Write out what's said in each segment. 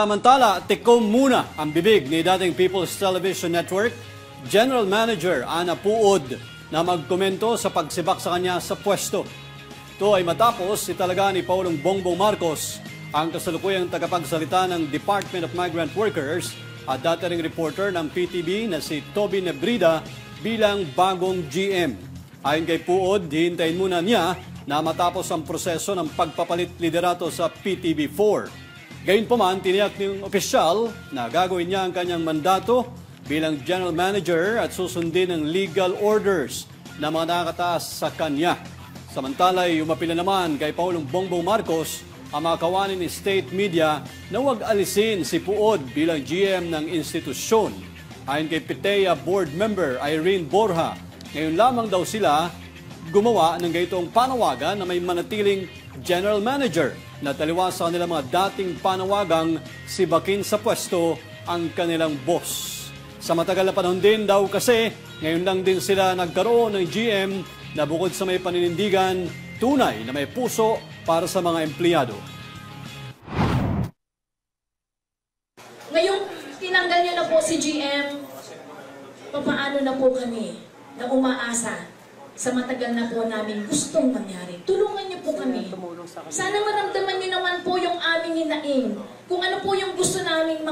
Samantala, tikom muna ang bibig ni dating People's Television Network General Manager Ana Puod na magkomento sa pagsibak sa kanya sa pwesto. Ito ay matapos italaga ni Pangulong Bongbong Marcos ang kasalukuyang tagapagsalita ng Department of Migrant Workers at dating reporter ng PTV na si Toby Nebrida bilang bagong GM. Ayon kay Puod, hihintayin muna niya na matapos ang proseso ng pagpapalit liderato sa PTV4. Gayunpaman, tiniyak ng opisyal na gagawin niya ang kanyang mandato bilang general manager at susundin ng legal orders na mga nakataas sa kanya. Samantala, umapila naman kay Pangulong Bongbong Marcos ang mga kawanin ni state media na huwag alisin si Puod bilang GM ng institusyon. Ayon kay PITEA board member Irene Borja, ngayon lamang daw sila gumawa ng gayitong panawagan na may manatiling general manager na taliwas sa kanilang mga dating panawagang sibakin sa pwesto ang kanilang boss. Sa matagal na panahon din daw kasi, ngayon lang din sila nagkaroon ng GM na bukod sa may paninindigan, tunay na may puso para sa mga empleyado. Ngayong tinanggal niyo na po si GM, papaano na po kami na umaasa sa matagal na po namin gustong mangyari? Tulungan niyo po kami. Sana maramdaman niyo naman po yung aming hinaing. Kung ano po yung gusto namin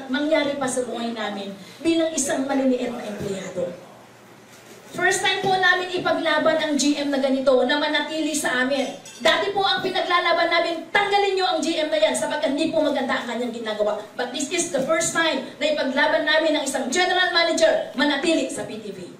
mangyari pa sa buhay namin bilang isang maliliit na empleyado. First time po namin ipaglaban ang GM na ganito na manatili sa amin. Dati po ang pinaglalaban namin, tanggalin niyo ang GM na yan sapagkat hindi po maganda ang kanyang ginagawa. But this is the first time na ipaglaban namin ng isang general manager manatili sa PTV.